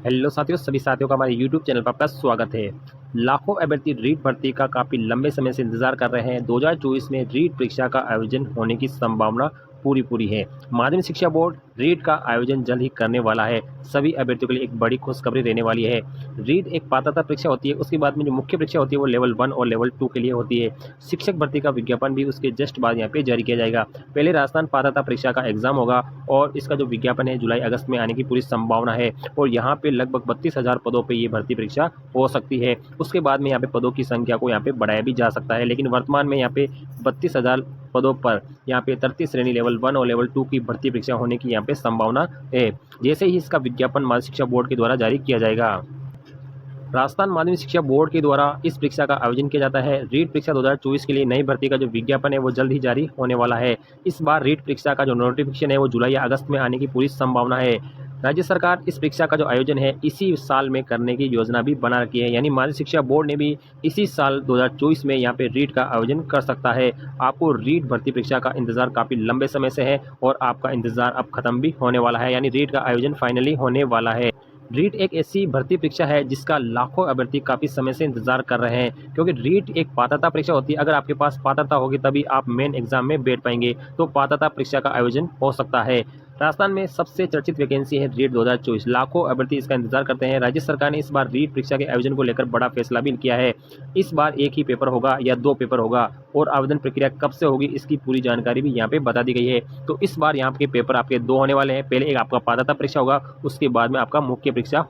Hello साथियों, सभी साथियों का हमारे यूट्यूब चैनल पर आपका स्वागत है। लाखों अभ्यर्थी रीट भर्ती का काफ़ी लंबे समय से इंतजार कर रहे हैं। 2024 में रीट परीक्षा का आयोजन होने की संभावना पूरी है। माध्यमिक शिक्षा बोर्ड रीट का आयोजन जल्द ही करने वाला है। सभी अभ्यर्थियों के लिए एक बड़ी खुशखबरी रहने वाली है। रीट एक पात्रता परीक्षा होती है, उसके बाद में जो मुख्य परीक्षा होती है वो लेवल 1 और लेवल 2 के लिए होती है। शिक्षक भर्ती का विज्ञापन भी उसके जस्ट बाद यहाँ पे जारी किया जाएगा। पहले राजस्थान पात्रता परीक्षा का एग्जाम होगा और इसका जो विज्ञापन है जुलाई अगस्त में आने की पूरी संभावना है। और यहाँ पे लगभग 32,000 पदों पे ये भर्ती परीक्षा हो सकती है। उसके बाद में यहाँ पे पदों की संख्या को यहाँ पे बढ़ाया भी जा सकता है, लेकिन वर्तमान में यहाँ पे 32,000 पदों पर यहाँ पे 33 श्रेणी लेवल 1 और लेवल 2 की भर्ती परीक्षा होने की यहाँ पे संभावना है। जैसे ही इसका विज्ञापन माध्यमिक शिक्षा बोर्ड के द्वारा जारी किया जाएगा। राजस्थान माध्यमिक शिक्षा बोर्ड के द्वारा इस परीक्षा का आयोजन किया जाता है। रीट परीक्षा 2024 के लिए नई भर्ती का जो विज्ञापन है वो जल्द ही जारी होने वाला है। इस बार रीट परीक्षा का जो नोटिफिकेशन है वो जुलाई या अगस्त में आने की पूरी संभावना है। राज्य सरकार इस परीक्षा का जो आयोजन है इसी साल में करने की योजना भी बना रखी है, यानी माध्यमिक शिक्षा बोर्ड ने भी इसी साल 2024 में यहाँ पे रीट का आयोजन कर सकता है। आपको रीट भर्ती परीक्षा का इंतजार काफ़ी लंबे समय से है और आपका इंतजार अब खत्म भी होने वाला है, यानी रीट का आयोजन फाइनली होने वाला है। रीट एक ऐसी भर्ती परीक्षा है जिसका लाखों अभ्यर्थी काफ़ी समय से इंतजार कर रहे हैं, क्योंकि रीट एक पात्रता परीक्षा होती है। अगर आपके पास पात्रता होगी तभी आप मेन एग्जाम में बैठ पाएंगे, तो पात्रता परीक्षा का आयोजन हो सकता है। राजस्थान में सबसे चर्चित वैकेंसी है रीट 2024। लाखों अभ्यर्थी इसका इंतजार करते हैं। राज्य सरकार ने इस बार रीट परीक्षा के आयोजन को लेकर बड़ा फैसला भी किया है। इस बार एक ही पेपर होगा या 2 पेपर होगा और आवेदन प्रक्रिया कब से होगी इसकी पूरी जानकारी भी यहाँ पे बता दी गई है। तो इस बार यहाँ के पेपर आपके 2 होने वाले हैं। पहले एक आपका पात्रता परीक्षा होगा, उसके बाद में आपका मुख्य परीक्षा।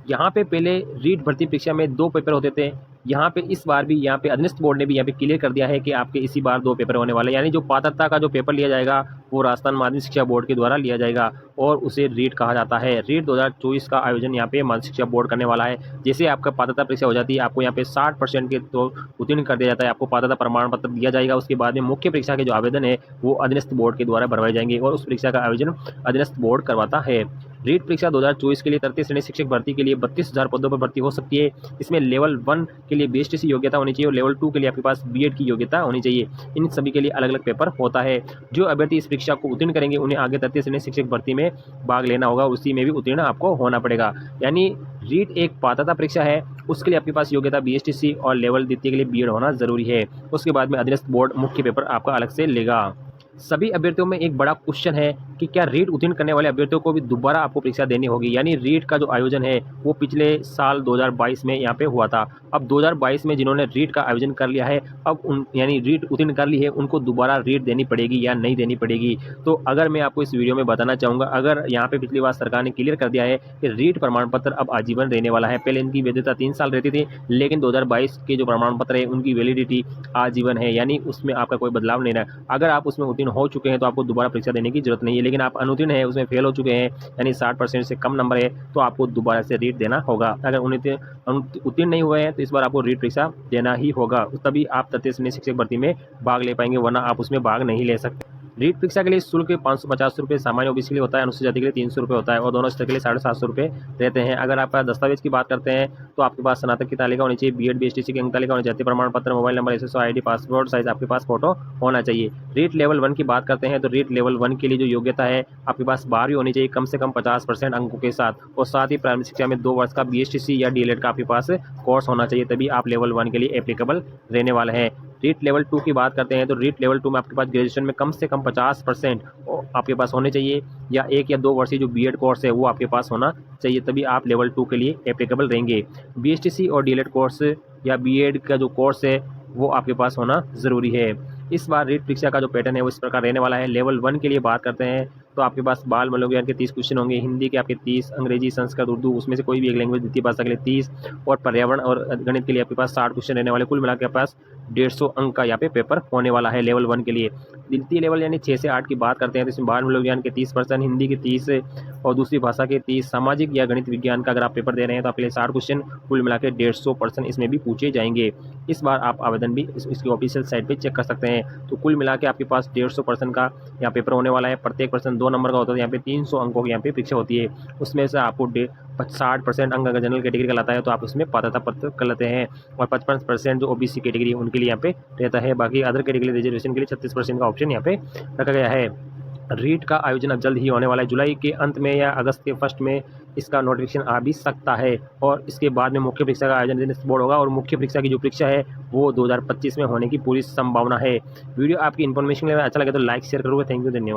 यहाँ पे पहले रीट भर्ती परीक्षा में 2 पेपर होते थे। यहाँ पे इस बार भी यहाँ पे अधीनस्थ बोर्ड ने भी यहाँ पे क्लियर कर दिया है कि आपके इसी बार 2 पेपर होने वाले हैं, यानी जो पात्रता का जो पेपर लिया जाएगा वो राजस्थान माध्यमिक शिक्षा बोर्ड के द्वारा लिया जाएगा और उसे रीट कहा जाता है। रीट 2024 का आयोजन यहाँ पे माध्यमिक शिक्षा बोर्ड करने वाला है। जैसे आपका पात्रता परीक्षा हो जाती है, आपको यहाँ पे 60% के तो उत्तीर्ण कर दिया जाता है, आपको पात्रता प्रमाण पत्र दिया जाएगा। उसके बाद में मुख्य परीक्षा के जो आवेदन है वो अधीनस्थ बोर्ड के द्वारा भरवाए जाएंगे और उस परीक्षा का आयोजन अधीनस्थ बोर्ड करवाता है। रीट परीक्षा 2024 के लिए 33 श्रेणी शिक्षक भर्ती के लिए 32,000 पदों पर भर्ती हो सकती है। इसमें लेवल 1 के लिए बीएसटीसी योग्यता होनी चाहिए और लेवल 2 के लिए आपके पास बीएड की योग्यता होनी चाहिए। इन सभी के लिए अलग अलग पेपर होता है। जो अभ्यर्थी इस परीक्षा को उत्तीर्ण करेंगे उन्हें आगे 33 श्रेणी शिक्षक भर्ती में भाग लेना होगा, उसी में भी उत्तीर्ण आपको होना पड़ेगा। यानी रीट एक पात्रता परीक्षा है, उसके लिए आपके पास योग्यता बीएसटीसी और लेवल द्वितीय के लिए बीएड होना जरूरी है। उसके बाद में अधीनस्थ बोर्ड मुख्य पेपर आपका अलग से लेगा। सभी अभ्यर्थियों में एक बड़ा क्वेश्चन है कि क्या रीट उत्तीर्ण करने वाले अभ्यर्थियों को भी दोबारा आपको परीक्षा देनी होगी। यानी रीट का जो आयोजन है वो पिछले साल 2022 में यहाँ पे हुआ था। अब 2022 में जिन्होंने रीट का आयोजन कर लिया है, अब उन यानी रीट उत्तीर्ण कर ली है, उनको दोबारा रीट देनी पड़ेगी या नहीं देनी पड़ेगी। तो अगर मैं आपको इस वीडियो में बताना चाहूँगा, अगर यहाँ पे पिछली बार सरकार ने क्लियर कर दिया है कि रीट प्रमाण पत्र अब आजीवन रहने वाला है। पहले इनकी वैधता 3 साल रहती थी, लेकिन 2022 के जो प्रमाण पत्र है उनकी वैलिडिटी आजीवन है, यानी उसमें आपका कोई बदलाव नहीं रहा। अगर आप उसमें उत्तीर्ण हो चुके हैं तो आपको दोबारा परीक्षा देने की जरूरत नहीं है, लेकिन आप अनुत्तीर्ण है, उसमें फेल हो चुके हैं, यानी 60% से कम नंबर है, तो आपको दोबारा से रीट देना होगा। अगर उत्तीर्ण नहीं हुए हैं तो इस बार आपको रीट परीक्षा देना ही होगा, तभी आप 33 शिक्षक भर्ती में भाग ले पाएंगे, वरना आप उसमें भाग नहीं ले सकते। रीट परीक्षा के लिए शुल्क 550 रुपये सामान्य ओबीसी के लिए होता है, अनुसूचित जाति के लिए 300 रुपये होता है और दोनों स्तर के लिए 750 रुपये रहते हैं। अगर आप दस्तावेज की बात करते हैं तो आपके पास स्नातक की तालिका होनी चाहिए, बीएड बीएसटीसी की अंक तालिका होनी चाहिए, प्रमाण पत्र, mobile number, SSO ID, passport size आपके पास फोटो होना चाहिए। रीट लेवल 1 की बात करते हैं तो रीट लेवल 1 के लिए जो योग्यता है आपके पास 12वीं होनी चाहिए कम से कम 50% अंकों के साथ, और साथ ही प्राइमरी शिक्षा में 2 वर्ष का बीएसटीसी या डीएलएड का आपके पास कोर्स होना चाहिए, तभी आप लेवल 1 के लिए एप्लीकेबल रहने वाले हैं। रीट लेवल 2 की बात करते हैं तो रीट लेवल 2 में आपके पास ग्रेजुएशन में कम से कम 50% आपके पास होने चाहिए, या 1 या 2 वर्षीय जो बीएड कोर्स है वो आपके पास होना चाहिए, तभी आप लेवल 2 के लिए एप्लीकेबल रहेंगे। बीएसटीसी और डीएलएड कोर्स या बीएड का जो कोर्स है वो आपके पास होना ज़रूरी है। इस बार रीट परीक्षा का जो पैटर्न है वो इस प्रकार रहने वाला है। लेवल 1 के लिए बात करते हैं तो आपके पास बाल मनोविज्ञान के 30 क्वेश्चन होंगे, हिंदी के आपके 30, अंग्रेजी, संस्कृत, उर्दू उसमें से कोई भी एक लैंग्वेज द्वितीय भाषा के लिए 30, और पर्यावरण और गणित के लिए आपके पास 60 क्वेश्चन रहने वाले। कुल मिला के पास 150 अंक का यहाँ पे पेपर होने वाला है लेवल 1 के लिए। द्वितीय लेवल यानी 6 से 8 की बात करते हैं तो इसमें बाल मनोविज्ञान के 30%, हिंदी के 30 और दूसरी भाषा के 30, सामाजिक या गणित विज्ञान का अगर आप पेपर दे रहे हैं तो आपके लिए 60 क्वेश्चन, कुल मिला के 150% इसमें भी पूछे जाएंगे। इस बार आप आवेदन भी इसकी ऑफिशियल साइट पे चेक कर सकते हैं। तो कुल मिला के आपके पास 150% का यहाँ पेपर होने वाला है। प्रत्येक पर्सन 2 नंबर का होता है, यहाँ पे 300 अंकों की यहाँ पे परीक्षा होती है। उसमें से आपको 60% अंक अगर जनरल कैटेगरी का लाता है तो आप उसमें पात्रता पत्र कर लेते हैं, और 55% जो ओबीसी कैटेगरी है उनके लिए यहाँ पे रहता है। बाकी अदर कैटेगरी रिजर्वेशन के लिए 36% का ऑप्शन यहाँ पे रखा गया है। रीट का आयोजन अब जल्द ही होने वाला है। जुलाई के अंत में या अगस्त के फर्स्ट में इसका नोटिफिकेशन आ भी सकता है और इसके बाद में मुख्य परीक्षा का आयोजन बोर्ड होगा और मुख्य परीक्षा की जो परीक्षा है वो 2025 में होने की पूरी संभावना है। वीडियो आपकी इन्फॉर्मेशन के लिए अच्छा लगे तो लाइक शेयर करोगे। थैंक यू, धन्यवाद।